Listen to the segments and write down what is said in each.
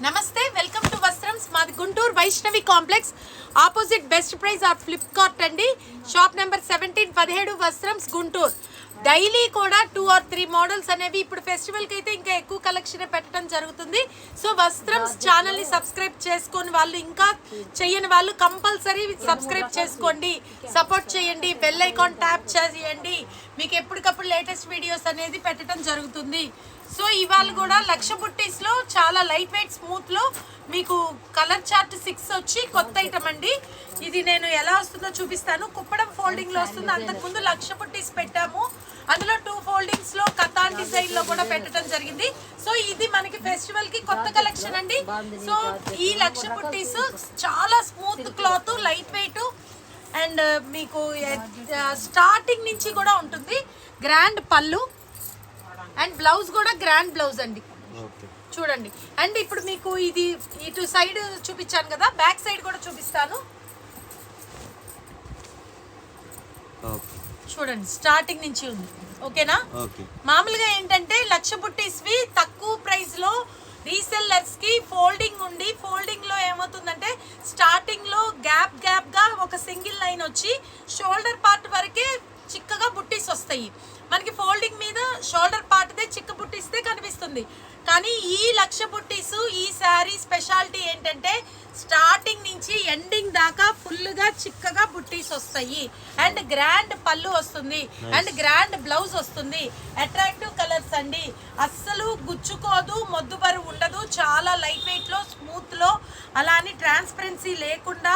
నమస్తే, welcome to Vastrams. మాది Guntur Vaishnavi complex opposite best price or Flipkart అండి. Shop number 17 Vastrams Guntur. Daily కూడా 2 or 3 మోడల్స్ అనేవి ఇప్పుడు ఫెస్టివల్కి అయితే ఇంకా ఎక్కువ కలెక్షన్ పెట్టడం జరుగుతుంది. సో వస్త్రమ్స్ ఛానల్ని సబ్స్క్రైబ్ చేసుకొని వాళ్ళు, ఇంకా చేయని వాళ్ళు కంపల్సరీ సబ్స్క్రైబ్ చేసుకోండి, సపోర్ట్ చేయండి, బెల్ ఐకాన్ ట్యాప్ చేయండి. మీకు ఎప్పటికప్పుడు లేటెస్ట్ వీడియోస్ అనేది పెట్టడం జరుగుతుంది. సో ఇవాళ కూడా లక్ష బుట్టీస్లో చాలా లైట్ వెయిట్ స్మూత్లో మీకు కలర్ చార్ట్ 6 వచ్చి కొత్త ఐటమ్ అండి. ఇది నేను ఎలా వస్తుందో చూపిస్తాను. కుప్పడం ఫోల్డింగ్లో వస్తుంది. అంతకుముందు లక్ష బుట్టీస్ పెట్టాము, అందులో 2 ఫోల్డింగ్స్లో కతాన్ డిజైన్లో కూడా పెట్టడం జరిగింది. సో ఇది మనకి ఫెస్టివల్కి కొత్త కలెక్షన్ అండి. సో ఈ లక్ష బుట్టీస్ చాలా smooth cloth, light weight and మీకు స్టార్టింగ్ నుంచి కూడా ఉంటుంది. గ్రాండ్ పళ్ళు అండ్ బ్లౌజ్ కూడా గ్రాండ్ బ్లౌజ్ అండి, చూడండి. అండ్ ఇప్పుడు మీకు ఇది ఇటు సైడ్ చూపించాను కదా, బ్యాక్ సైడ్ కూడా చూపిస్తాను. చూడండి, స్టార్టింగ్ నుంచి ఉంది. ఓకేనా? మామూలుగా ఏంటంటే లక్ష బుట్టీస్వి తక్కువ ప్రైస్ లో రీసెల్లర్స్ కి ఫోల్డింగ్ ఉండి, ఫోల్డింగ్ లో ఏమవుతుందంటే స్టార్టింగ్ లో గ్యాప్ గా ఒక సింగిల్ లైన్ వచ్చి షోల్డర్ పార్ట్ వరకే చిక్కగా బుట్టీస్ వస్తాయి. మనకి ఫోల్డింగ్ మీద షోల్డర్ పార్ట్దే చిక్క బుట్టీస్తే కనిపిస్తుంది. కానీ ఈ లక్ష బుట్టీస్, ఈ శారీ స్పెషాలిటీ ఏంటంటే స్టార్టింగ్ నుంచి ఎండింగ్ దాకా ఫుల్గా చిక్కగా బుట్టీస్ వస్తాయి. అండ్ గ్రాండ్ పళ్ళు వస్తుంది, అండ్ గ్రాండ్ బ్లౌజ్ వస్తుంది. అట్రాక్టివ్ కలర్స్ అండి, అస్సలు గుచ్చుకోదు, మొద్దు బరువు ఉండదు, చాలా లైట్ వెయిట్లో, స్మూత్లో, అలానే ట్రాన్స్పరెన్సీ లేకుండా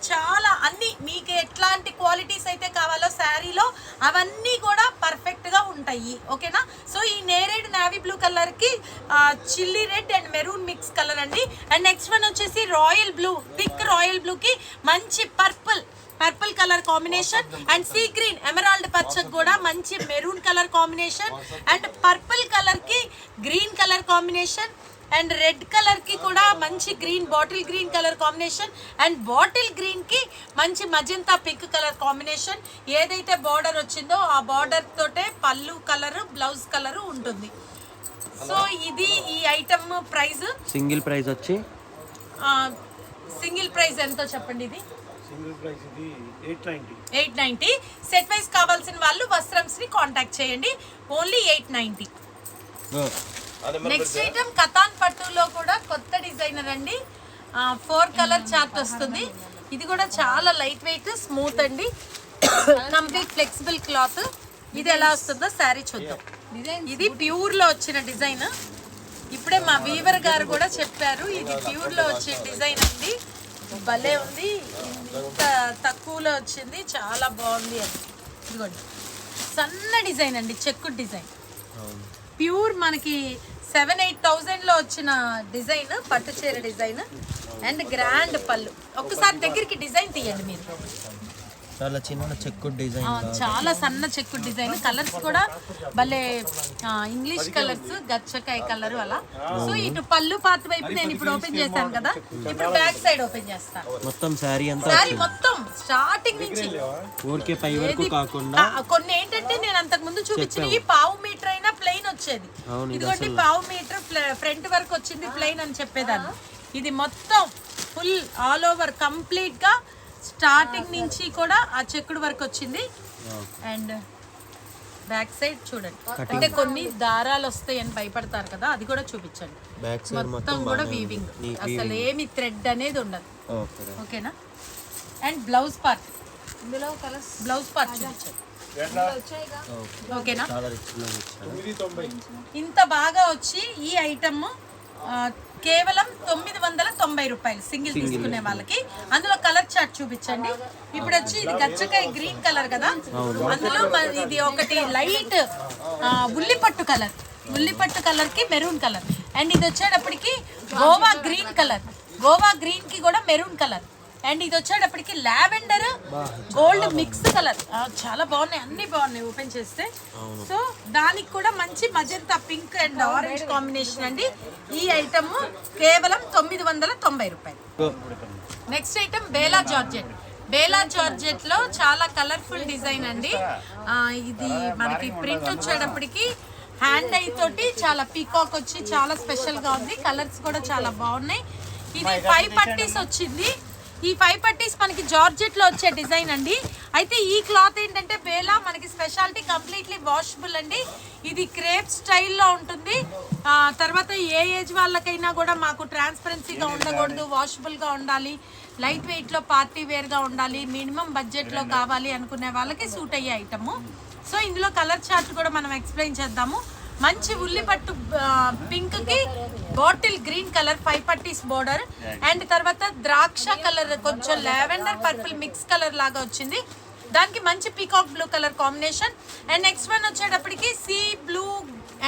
చాలా అన్ని మీకు ఎట్లాంటి క్వాలిటీస్ అయితే కావాలో శారీలో అవన్నీ కూడా పర్ఫెక్ట్గా ఉంటాయి. ఓకేనా? సో ఈ నేరేడ్ నావీ బ్లూ కలర్కి chilli red and maroon mix colour అండి. అండ్ నెక్స్ట్ వన్ వచ్చేసి రాయల్ బ్లూ, థిక్ రాయల్ బ్లూకి మంచి purple colour combination. And sea green emerald పచ్చకి కూడా మంచి maroon colour combination. And purple కలర్కి green colour combination. And red కలర్కి కూడా మంచి green, bottle green colour combination. And bottle గ్రీన్కి మంచి మజంతా పింక్ కలర్ కాంబినేషన్. ఏదైతే బార్డర్ వచ్చిందో ఆ బార్డర్ తోటే పళ్ళు కలర్, బ్లౌజ్ కలర్ ఉంటుంది. సో ఇది ఈ ఐటమ్ ప్రైస్. సింగిల్ ప్రైస్ వచ్చి సింగిల్ ప్రైస్ ఎంతో చెప్పండి. ఇది సింగిల్ ప్రైస్ ఇది 890. సెట్ వైస్ కావాల్సిన వాళ్ళు వస్త్రమ్స్ ని కాంటాక్ట్ చేయండి. ఓన్లీ 890. నెక్స్ట్ ఐటమ్ కతాన్ పట్టులో కూడా కొత్త డిజైనర్ అండి. 4 కలర్ చార్ట్ వస్తుంది. ఇది కూడా చాలా లైట్ వెయిట్, స్మూత్ అండి, కంప్లీట్ ఫ్లెక్సిబుల్ క్లాత్. ఇది ఎలా వస్తుందో శారీ చూద్దాం. ఇది ప్యూర్ లో వచ్చిన డిజైన్. ఇప్పుడే మా వీవర్ గారు కూడా చెప్పారు ఇది ప్యూర్ లో వచ్చే డిజైన్ అండి. భలే ఉంది, ఇంత తక్కువలో వచ్చింది, చాలా బాగుంది అని. ఇదిగోండి, సన్న డిజైన్ అండి, చెక్కు డిజైన్, ప్యూర్ మనకి 7-8,000 వచ్చిన డిజైన్, పట్టు చీర డిజైన్. అండ్ గ్రాండ్ పళ్ళు. ఒక్కసారి దగ్గరికి డిజైన్ తీయండి మీరు. చాలా చిన్న చెక్కు డిజైన్, చాలా సన్న చెక్కు డిజైన్. కలర్స్ కూడా భలే ఇంగ్లీష్ కలర్స్, గచ్చకాయ కలర్ అలా. సో ఇటు పళ్ళు పార్ట్ వైపు నేను ఇప్పుడు ఓపెన్ చేశాను కదా, ఇప్పుడు బ్యాక్ సైడ్ ఓపెన్ చేస్తాను. మొత్తం శారీ అంతా, శారీ మొత్తం స్టార్టింగ్ నుంచి ఊరికే పై వరకు కాకుండా కొన్ని ఏంటంటే నేను అంతకు ముందు చూపించిన ఈ పావు మీటర్ అయినా ప్లెయిన్ వచ్చేది. ఇదిగోండి పావు మీటర్ ఫ్రంట్ వరకు వచ్చింది ప్లెయిన్ అని చెప్పేదాన్ని. ఇది మొత్తం ఫుల్ ఆల్ ఓవర్ కంప్లీట్ గా స్టార్టింగ్ నుంచి కూడా ఆ చెక్కుడు వరకు వచ్చింది. అండ్ బ్యాక్ సైడ్ చూడండి, అంటే కొన్ని దారాలు వస్తాయని భయపడతారు కదా, అది కూడా చూపించండి. మొత్తం కూడా వీవింగ్, అసలు ఏమి థ్రెడ్ అనేది ఉండదు. ఓకేనా? And blouse part, blouse part చూపించండి. ఓకేనా? ఇంత బాగా వచ్చి ఈ ఐటమ్ కేవలం 990 రూపాయలు సింగిల్ తీసుకునే వాళ్ళకి. అందులో కలర్ చార్ట్ చూపించండి. ఇప్పుడు వచ్చి ఇది గచ్చకాయ గ్రీన్ కలర్ కదా, అందులో ఇది ఒకటి లైట్ ఉల్లిపట్టు కలర్ కి మెరూన్ కలర్. అండ్ ఇది వచ్చేటప్పటికి గోవా గ్రీన్ కి కూడా మెరూన్ కలర్. అండ్ ఇది వచ్చేటప్పటికి లావెండర్ గోల్డ్ మిక్స్ కలర్. చాలా బాగున్నాయి, అన్ని బాగున్నాయి ఓపెన్ చేస్తే. సో దానికి కూడా మంచి magenta pink and orange combination అండి. ఈ ఐటమ్ కేవలం 990 రూపాయలు. నెక్స్ట్ ఐటమ్ బేలా జార్జెట్ లో చాలా కలర్ఫుల్ డిజైన్ అండి. ఇది మనకి ప్రింట్ వచ్చేటప్పటికి హ్యాండ్ ఐ తోటి చాలా పీకాక్ వచ్చి చాలా స్పెషల్ గా ఉంది. కలర్స్ కూడా చాలా బాగున్నాయి. ఇది 5 పట్టీస్ వచ్చింది. ఈ 5 పట్టీస్ మనకి జార్జెట్ లో వచ్చే డిజైన్ అండి. అయితే ఈ క్లాత్ ఏంటంటే బేలా మనకి స్పెషాలిటీ, కంప్లీట్లీ వాషబుల్ అండి. ఇది క్రేప్ స్టైల్లో ఉంటుంది. తర్వాత ఏ ఏజ్ వాళ్ళకైనా కూడా మాకు ట్రాన్స్పరెన్సీగా ఉండకూడదు, వాషబుల్గా ఉండాలి, లైట్ వెయిట్లో పార్టీ వేర్గా ఉండాలి, మినిమం బడ్జెట్లో కావాలి అనుకునే వాళ్ళకి సూట్ అయ్యే ఐటము. సో ఇందులో కలర్ చార్ట్ కూడా మనం ఎక్స్ప్లెయిన్ చేద్దాము. మంచి ఉల్లిపట్టు పింక్ కి బాటిల్ గ్రీన్ కలర్ 5 పట్టీస్ బోర్డర్, అండ్ తర్వాత ద్రాక్ష కలర్ కొంచెం లావెండర్ పర్పుల్ మిక్స్ కలర్ లాగా వచ్చింది. దానికి మంచి peacock blue colour combination. And next one వచ్చేటప్పటికి sea blue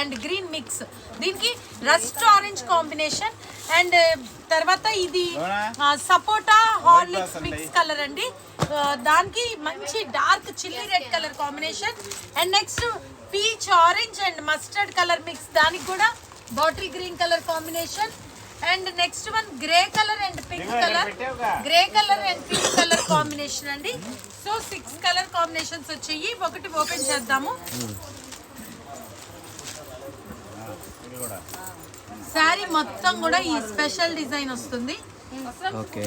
and green mix, దీనికి రస్ట్ ఆరెంజ్ కాంబినేషన్. అండ్ తర్వాత ఇది సపోటా హార్లిక్స్ మిక్స్ కలర్ అండి. దానికి మంచి dark chilli red colour combination. And next peach orange and mustard colour mix, దానికి కూడా bottle green colour combination. And next one grey colour and pink colour, grey colour and pink colour combination అండి. So 6 colour combinations వచ్చాయి. ఒకటి open చేద్దాము. శారీ మొత్తం కూడా ఈ special design వస్తుంది. ఓకే,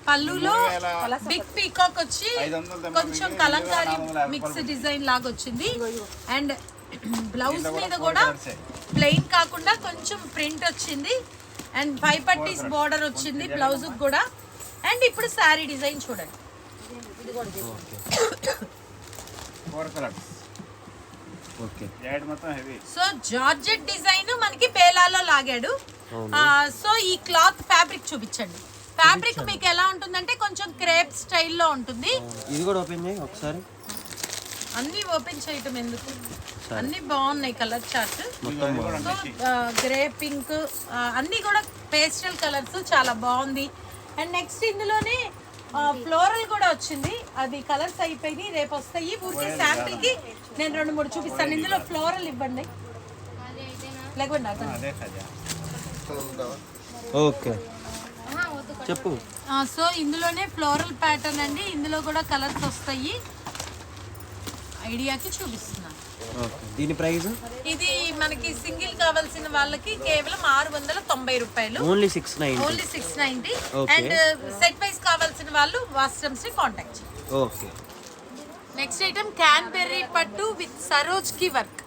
పళ్ళులో బిగ్ పీకాక్ వచ్చి కొంచెం కలంకారీ మిక్స్ డిజైన్ లాగా వచ్చింది. అండ్ బ్లౌజ్ మీద కూడా ప్లెయిన్ కాకుండా కొంచెం ప్రింట్ వచ్చింది. అండ్ 5 పట్టీస్ బోర్డర్ వచ్చింది బ్లౌజ్ కూడా. అండ్ ఇప్పుడు శారీ డిజైన్ చూడండి. సో జార్జెట్ డిజైన్ మనకి బేలాలో లాగాడు. సో ఈ క్లాత్ ఫ్యాబ్రిక్ చూపించండి. ఫ్యాబ్రిక్ మీకు ఎలా ఉంటుందంటే కొంచెం క్రేప్ స్టైల్లో ఉంటుంది. ఇది కూడా ఓపెన్ చేయి ఒకసారి. అన్ని ఓపెన్ చేయటం ఎందుకు, అన్ని బాగున్నాయి colour chart. So grey pink అన్ని కూడా పేస్టల్ కలర్స్, చాలా బాగుంది. అండ్ నెక్స్ట్ ఇందులోనే ఫ్లోరల్ కూడా వచ్చింది. అది కలర్స్ అయిపోయి రేపు వస్తాయి. ఊరికే శాంపిల్ కి నేను 2-3 చూపిస్తాను. ఇందులో ఫ్లోరల్ ఇవ్వండి, లేకపోతే ఓకే చెప్పు. సో ఇందులోనే ఫ్లోరల్ ప్యాటర్న్ అండి. ఇందులో కూడా కలర్స్ వస్తాయి. ఐడియాకి చూపిస్తున్నాను. దీని ప్రైస్ ఇది మనకి సింగిల్ కావాల్సిన వాళ్ళకి కేవలం 690 రూపాయలు. ఓన్లీ 690. అండ్ సెట్ వైస్ కావాల్సిన వాళ్ళు వాస్ట్రమ్స్ ని కాంటాక్ట్ చేయండి. ఓకే. నెక్స్ట్ ఐటమ్ క్యాన్బెర్రీ పట్టు విత్ సరోజ్ కి వర్క్.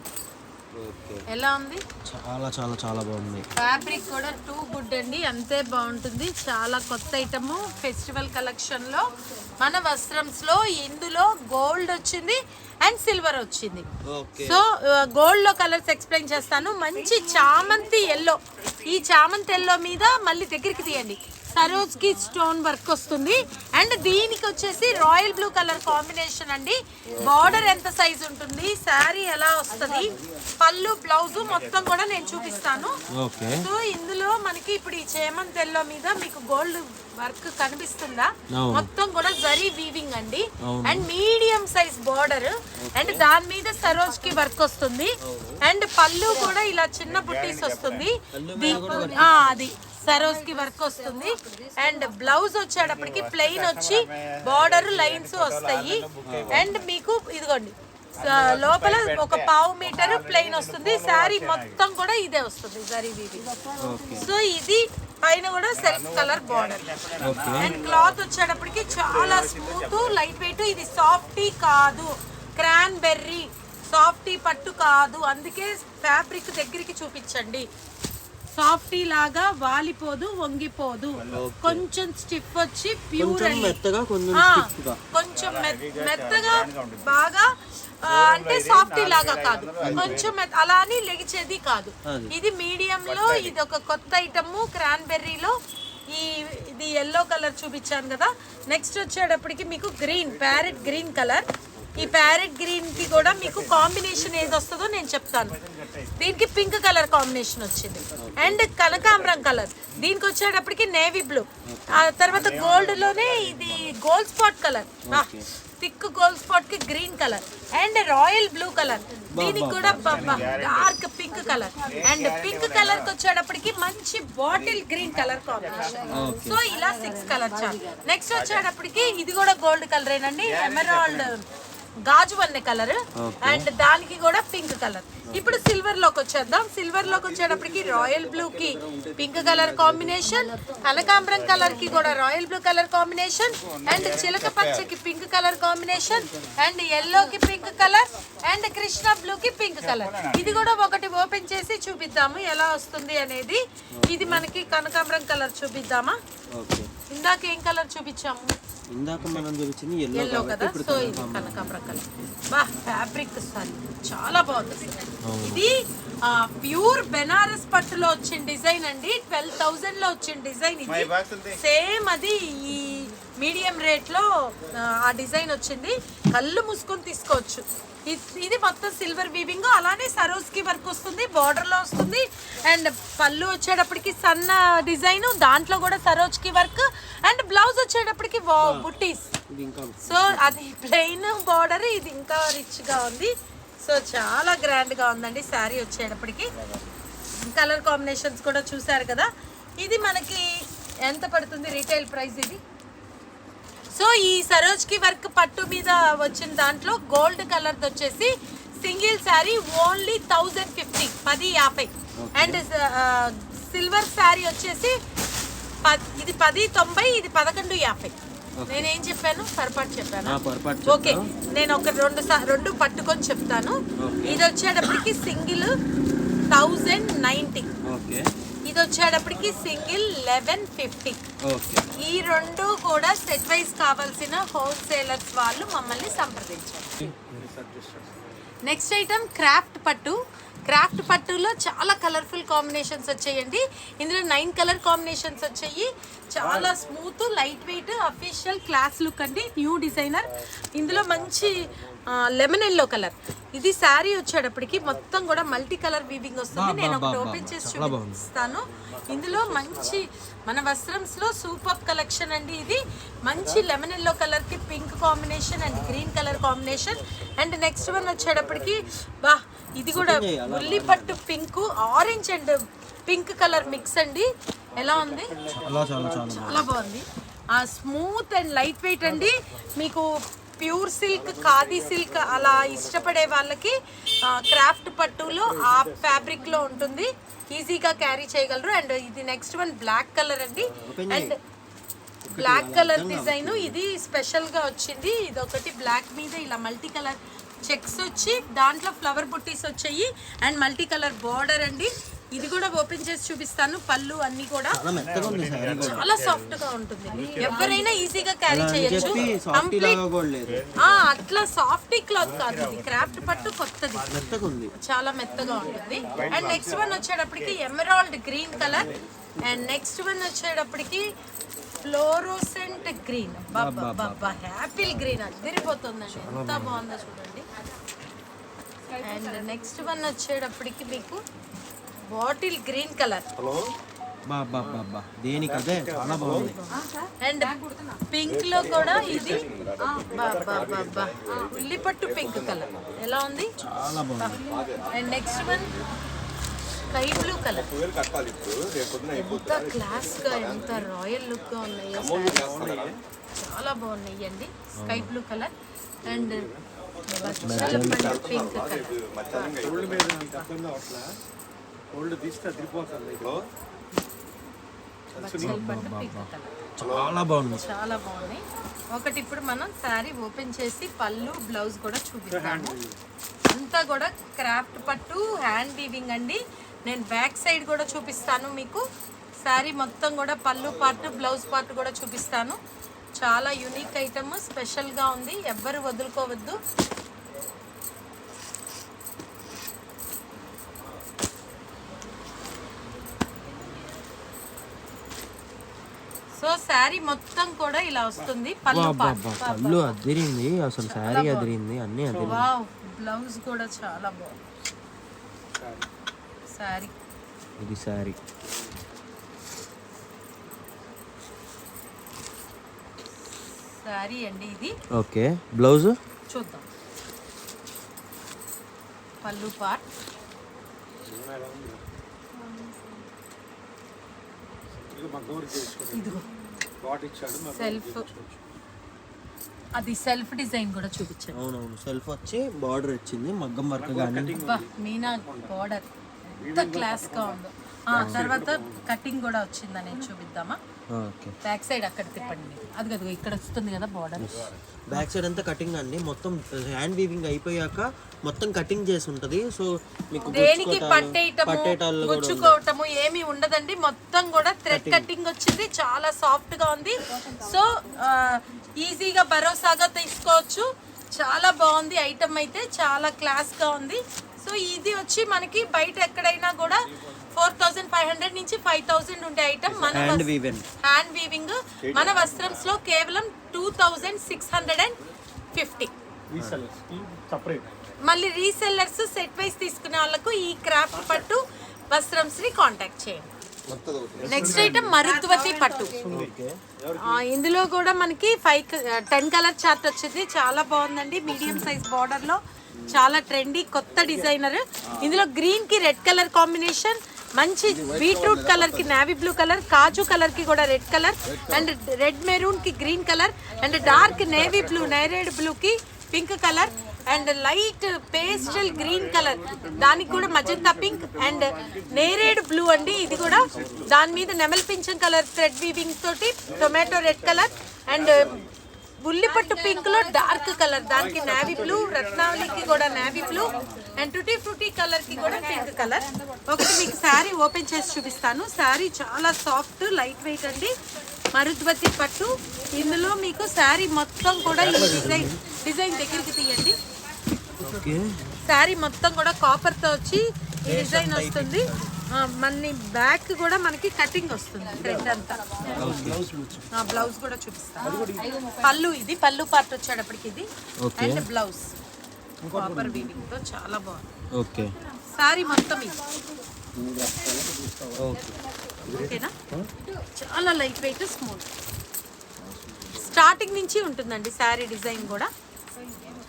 ఎలా ఉంది? చాలా చాలా చాలా బాగుంది. ఫ్యాబ్రిక్ కూడా టూ గుడ్ అండి, అంతే బాగుంటుంది. చాలా కొత్త ఐటమ్ ఫెస్టివల్ కలెక్షన్ లో మన వస్త్రంస్ లో. ఇందులో గోల్డ్ వచ్చింది అండ్ సిల్వర్ వచ్చింది. సో గోల్డ్ లో కలర్స్ ఎక్స్ప్లెయిన్ చేస్తాను. మంచి చామంతి ఎల్లో, ఈ చామంతి ఎల్లో మీద మళ్ళీ దగ్గరికి తీయండి సరోజ్ కి స్టోన్ వర్క్ వస్తుంది. అండ్ దీనికి వచ్చేసి రాయల్ బ్లూ కలర్ కాంబినేషన్ అండి. బార్డర్ ఎంత సైజ్ ఉంటుంది, శారీ ఎలా వస్తుంది, పళ్ళు బ్లౌజ్ మొత్తం కూడా నేను చూపిస్తాను. సో ఇందులో మనకి ఇప్పుడు ఈ చేమంతి ఎల్లో మీద మీకు గోల్డ్ వర్క్ కనిపిస్తుందా? మొత్తం కూడా జరీ వీవింగ్ అండి. And medium size border, and దాని మీద సరోజ్ కి వర్క్ వస్తుంది. అండ్ పళ్ళు కూడా ఇలా చిన్న బుట్టీస్ వస్తుంది. అది సరోజ్ కి వర్క్ వస్తుంది. అండ్ బ్లౌజ్ వచ్చేటప్పటికి ప్లెయిన్ వచ్చి బార్డర్ లైన్స్ వస్తాయి. అండ్ మీకు ఇదిగోండి లోపల 1/4 మీటర్ ప్లెయిన్ వస్తుంది. శారీ మొత్తం కూడా ఇదే వస్తుంది జరీ వీవింగ్. సో ఇది పైన కూడా self colour border. And cloth వచ్చేటప్పటికి చాలా స్మూత్ లైట్ వెయిట్. ఇది సాఫ్టీ కాదు, క్రాన్బెర్రీ సాఫ్టీ పట్టు కాదు, అందుకే ఫ్యాబ్రిక్ దగ్గరికి చూపించండి. సాఫ్టీ లాగా వాలిపోదు, వంగిపోదు, కొంచెం స్టిఫ్ వచ్చి ప్యూర్ కొంచెం మెత్తగా బాగా, అంటే సాఫ్టీ లాగా కాదు, కొంచెం అలా అని లెగిచేది కాదు. ఇది మీడియం లో. ఇది ఒక కొత్త ఐటమ్ క్రాన్బెర్రీలో. ఇది ఎల్లో కలర్ చూపించాను కదా. నెక్స్ట్ వచ్చేటప్పటికి మీకు గ్రీన్, ప్యారెట్ గ్రీన్ కలర్. ఈ ప్యారెట్ గ్రీన్ కి కూడా మీకు కాంబినేషన్ ఏది వస్తుందో నేను చెప్తాను. దీనికి పింక్ కలర్ కాంబినేషన్ వచ్చింది అండ్ కనకాంబరం కలర్, దీనికి వచ్చేటప్పటికి నేవీ బ్లూ, ఆ తర్వాత గోల్డ్ లోనే ఇది gold spot colour, thick gold spot కి green colour and royal blue colour, దీనికి కూడా dark pink colour and pink colour కి వచ్చేటప్పటికి మంచి bottle green colour combination. So ఇలా 6 కలర్ చాలు. నెక్స్ట్ వచ్చేటప్పటికి ఇది కూడా గోల్డ్ కలరేనండి, ఎమరాల్డ్ గాజు వన్నె కలర్ అండ్ దానికి కూడా పింక్ కలర్. ఇప్పుడు సిల్వర్ లోకి వచ్చేద్దాం. సిల్వర్ లోకి వచ్చేటప్పటికి రాయల్ బ్లూ కి పింక్ కలర్ కాంబినేషన్, కనకాంబరం కలర్ కి కూడా royal blue colour combination and చిలక పచ్చకి pink colour combination and yellow కి pink colour and Krishna blue కి పింక్ కలర్. ఇది కూడా ఒకటి ఓపెన్ చేసి చూపిద్దాము ఎలా వస్తుంది అనేది. ఇది మనకి కనకాంబరం కలర్ చూపిద్దామా? ఇందాక ఏం కలర్ చూపించాము? ఇందాక మనం చూపించింది ఎల్లో కదా, సో ఇది కనకాంబరం కలర్. బా ఫ్యాబ్రిక్ సారీ చాలా బాగుంది. ఇది ప్యూర్ బెనారస్ పట్టులో వచ్చిన డిజైన్ అండి. 12,000 లో వచ్చిన డిజైన్ ఇది. సేమ్ అది ఈ మీడియం రేట్ లో ఆ డిజైన్ వచ్చింది. కళ్ళు మూసుకొని తీసుకోవచ్చు. ఇది మొత్తం సిల్వర్ వీవింగ్, అలానే సరోజ్కి వర్క్ వస్తుంది, బార్డర్ లో వస్తుంది అండ్ పళ్ళు వచ్చేటప్పటికి సన్న డిజైన్, దాంట్లో కూడా సరోజ్కి వర్క్ అండ్ బ్లౌజ్ వచ్చేటప్పటికి బుట్టీస్. సో అది ప్లెయిన్ బార్డర్, ఇది ఇంకా రిచ్ గా ఉంది. సో చాలా గ్రాండ్ గా ఉందండి శారీ వచ్చేటప్పటికి. కలర్ కాంబినేషన్స్ కూడా చూసారు కదా. ఇది మనకి ఎంత పడుతుంది రీటైల్ ప్రైస్ ఇది? సో ఈ సరోజ్కి వర్క్ పట్టు మీద వచ్చిన దాంట్లో గోల్డ్ కలర్ వచ్చేసి single sari only 1050, 1050 and silver sari వచ్చేసి ఇది 1090, ఇది 1150. నేనేం చెప్పాను? పొరపాటు చెప్పాను. ఓకే, నేను ఒక రెండు పట్టుకొని చెప్తాను. ఇది వచ్చేటప్పటికి సింగిల్ 1090, ఇది వచ్చేటప్పటికి సింగిల్ 1150. ఈ రెండు కూడా సెట్ వైజ్ కావాల్సిన హోల్సేలర్స్ వాళ్ళు మమ్మల్ని సంప్రదించారు. నెక్స్ట్ ఐటమ్ క్రాఫ్ట్ పట్టు. క్రాఫ్ట్ పట్టులో చాలా కలర్ఫుల్ కాంబినేషన్స్ వచ్చాయండి. ఇందులో 9 కలర్ కాంబినేషన్స్ వచ్చాయి. చాలా smooth, light weight, official class look అండి. New designer. ఇందులో మంచి లెమన్ ఎల్లో కలర్. ఇది శారీ వచ్చేటప్పటికి మొత్తం కూడా మల్టీ కలర్ వీవింగ్ వస్తుంది. నేను ఒకటి ఓపెన్ చేసి చూపిస్తాను. ఇందులో మంచి మన వస్త్రంస్లో సూపర్ కలెక్షన్ అండి. ఇది మంచి లెమన్ ఎల్లో కలర్ కి pink combination and green colour combination and next one వచ్చేటప్పటికి ఇది కూడా ఉల్లి పట్టు pink, orange and pink colour mix అండి. ఎలా ఉంది? చాలా బాగుంది. స్మూత్ అండ్ లైట్ వెయిట్ అండి. మీకు ప్యూర్ సిల్క్, ఖాదీ సిల్క్ అలా ఇష్టపడే వాళ్ళకి క్రాఫ్ట్ పట్టులో ఆ ఫ్యాబ్రిక్ లో ఉంటుంది, ఈజీగా క్యారీ చేయగలరు. అండ్ ఇది నెక్స్ట్ వన్ బ్లాక్ కలర్ అండి అండ్ బ్లాక్ కలర్ డిజైన్ ఇది స్పెషల్ గా వచ్చింది. ఇది ఒకటి బ్లాక్ మీద ఇలా మల్టీ కలర్ చెక్స్ వచ్చి దాంట్లో ఫ్లవర్ బుట్టీస్ వచ్చాయి అండ్ మల్టీ కలర్ బార్డర్ అండి. ఇది కూడా ఓపెన్ చేసి చూపిస్తాను. పళ్ళు అన్ని కూడా చాలా సాఫ్ట్ గా ఉంటుంది, ఎవరైనా ఈజీగా క్యారీ చేయొచ్చు. అట్లా సాఫ్ట్ క్లాత్ కాదు, ఇది క్రాఫ్ట్ పట్టు కొత్తది, చాలా మెత్తగా ఉంటుంది. అండ్ నెక్స్ట్ వన్ వచ్చేటప్పటికి emerald green colour and next one వచ్చేటప్పటికి ఫ్లోరోసెంట్ గ్రీన్. బాబా హ్యాపీ గ్రీన్ అదిరిపోతుందండి, ఎంత బాగుందో చూడండి. అండ్ నెక్స్ట్ వన్ వచ్చేటప్పటికి మీకు bottle green colour and pink లో కూడా ఇది ఉల్లిపట్టు పింక్ కలర్. ఎలా ఉంది? And next one sky blue colour. ఎంత క్లాస్ గా, ఎంత రాయల్ లుక్ గా ఉన్నాయో సారీస్, చాలా బాగున్నాయి అండి. Sky blue colour and pink colour. చాలా బాగుంది, చాలా బాగున్నాయి. ఒకటి ఇప్పుడు మనం శారీ ఓపెన్ చేసి పళ్ళు బ్లౌజ్ కూడా చూపిస్తాము. అంతా కూడా క్రాఫ్ట్ పట్టు హ్యాండ్ వీవింగ్ అండి. నేను బ్యాక్ సైడ్ కూడా చూపిస్తాను మీకు. శారీ మొత్తం కూడా పళ్ళు పార్ట్, బ్లౌజ్ పార్ట్ కూడా చూపిస్తాను. చాలా యూనిక్ ఐటమ్, స్పెషల్గా ఉంది, ఎవ్వరు వదులుకోవద్దు. సో సో శారీ మొత్తం కూడా ఇలా వస్తుంది. పళ్ళు పార్ట్ పళ్ళు అదిరింది, అసలు శారీ అదిరింది, అన్ని అదిరింది. వావ్, బ్లౌజ్ కూడా చాలా బాగుంది. శారీ ఇది శారీ. శారీ అండి ఇది. ఓకే, బ్లౌజ్ చూద్దాం. పళ్ళు పార్ట్ ఇదిగో సెల్ఫ్, అది సెల్ఫ్ డిజైన్ కూడా చూపించాను. అవునవును, సెల్ఫ్ వచ్చి బార్డర్ వచ్చింది, మగ్గం వర్క్ కానీ. మీనా బార్డర్ ఎంత క్లాస్ గా ఉందో. తర్వాత కటింగ్ కూడా వచ్చింది అనేది చూపిద్దామా? ఓకే, బ్యాక్ సైడ్ అక్కడ తిప్పండి. అది కదా ఇక్కడ వస్తుంది కదా బార్డర్. బ్యాక్ సైడ్ అంతా కటింగ్ అండి, మొత్తం హ్యాండ్ వీవింగ్ అయిపోయాక మొత్తం కటింగ్ చేసి ఉంటది. సో మీకు దేనికి పట్టేయటము గుచ్చుకోవటము ఏమీ ఉండదండి. మొత్తం కూడా థ్రెడ్ కటింగ్ వచ్చింది, చాలా సాఫ్ట్ గా ఉంది. సో ఈజీగా భరోసాగా తీసుకోవచ్చు. చాలా బాగుంది ఐటమ్, అయితే చాలా క్లాస్ గా ఉంది. సో ఇది వచ్చి మనకి బయట ఎక్కడైనా కూడా 4500 నుంచి 5000 ఉండే ఐటమ్. మన హ్యాండ్ వీవింగ్ మన వస్త్రంస్ లో కేవలం 2650. మళ్ళీ రీసెల్లర్స్ సెట్ వైస్ తీసుకునే వాళ్ళకు ఈ క్రాఫ్ట్ పట్టు వస్త్రంస్ ని కాంటాక్ట్ చేయండి. నెక్స్ట్ ఐటమ్ మరుద్వతి పట్టు. ఇందులో కూడా మనకి 10 కలర్ చార్ట్ వచ్చింది, చాలా బాగుందండి. మీడియం సైజ్ బార్డర్ లో చాలా ట్రెండీ కొత్త డిజైనర్. ఇందులో గ్రీన్ కి రెడ్ కలర్ కాంబినేషన్, మంచి బీట్రూట్ కలర్ కి నేవీ బ్లూ కలర్, కాజు కలర్ కి కూడా red colour, and red maroon కి green colour, and dark navy blue నేరేడ్ బ్లూ కి pink colour, and light pastel green colour దానికి కూడా మజంతా పింక్, అండ్ నేరేడ్ బ్లూ అండి. ఇది కూడా దాని మీద నెమల్ పింఛం కలర్ థ్రెడ్ వీవింగ్ తోటి టొమాటో రెడ్ కలర్, అండ్ ఉల్లిపట్టు పింక్ లో డార్క్ కలర్ దానికి నేవీ బ్లూ, రత్నావళికి కూడా navy blue, and tutti frutti colour కి కూడా పింక్ కలర్. ఒకటి మీకు శారీ ఓపెన్ చేసి చూపిస్తాను. శారీ చాలా సాఫ్ట్ లైట్ వెయిట్ అండి, మరుద్వతి పట్టు. ఇందులో మీకు శారీ మొత్తం కూడా ఈ డిజైన్ దగ్గరికి తీయండి. శారీ మొత్తం కూడా కాపర్ తో వచ్చి ఈ డిజైన్ వస్తుంది. మళ్ళీ బ్యాక్ కూడా మనకి కటింగ్ వస్తుంది థ్రెడ్ అంతా. బ్లౌజ్ కూడా చూపిస్తాను. పళ్ళు, ఇది పళ్ళు పార్ట్ వచ్చేటప్పటికి ఇది, అండ్ బ్లౌజ్ కాపర్ వీవింగ్ తో చాలా బాగుంది. ఓకే, శారీ మొత్తం ఇది. ఓకేనా? చాలా లైట్ వెయిట్ స్మూత్. స్టార్టింగ్ నుంచి ఉంటుందండి శారీ డిజైన్ కూడా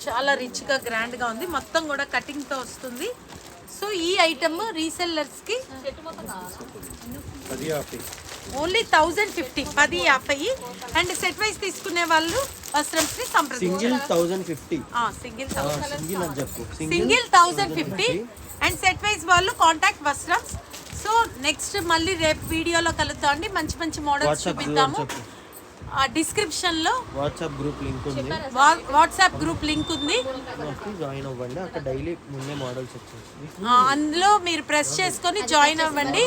చాలా రిచ్ గా గ్రాండ్ గా ఉంది. మొత్తం కూడా కటింగ్ తో వస్తుంది. సో ఈ ఐటమ్ రీసెల్లర్స్ కి ఓన్లీ 1050, 1050. అండ్ సెట్ వైస్ తీసుకునే వాళ్ళు వస్త్రంస్ ని సంప్రదించండి. సింగిల్ 1050 అండ్ సెట్ వైస్ వాళ్ళు కాంటాక్ట్ వస్త్రమ్స్. సో నెక్స్ట్ మళ్ళీ రేపు వీడియోలో కలుద్దాం అండి. మంచి మంచి మోడల్స్ చూపిద్దాము. డిస్క్రిప్షన్ లో వాట్సాప్ గ్రూప్ లింక్ ఉంది, జాయిన్ అవ్వండి. అక్కడ డైలీ ముందే మోడల్స్ వచ్చేసి అందులో మీరు ప్రెస్ చేసుకొని జాయిన్ అవ్వండి.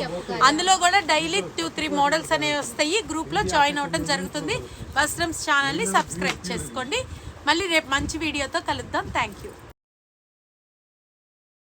అందులో కూడా డైలీ 2-3 మోడల్స్ అనేవి వస్తాయి. గ్రూప్ లో జాయిన్ అవ్వడం జరుగుతుంది. వస్త్రమ్స్ ఛానల్ ని సబ్స్క్రైబ్ చేసుకోండి. మళ్ళీ రేపు మంచి వీడియోతో కలుద్దాం. Thank you.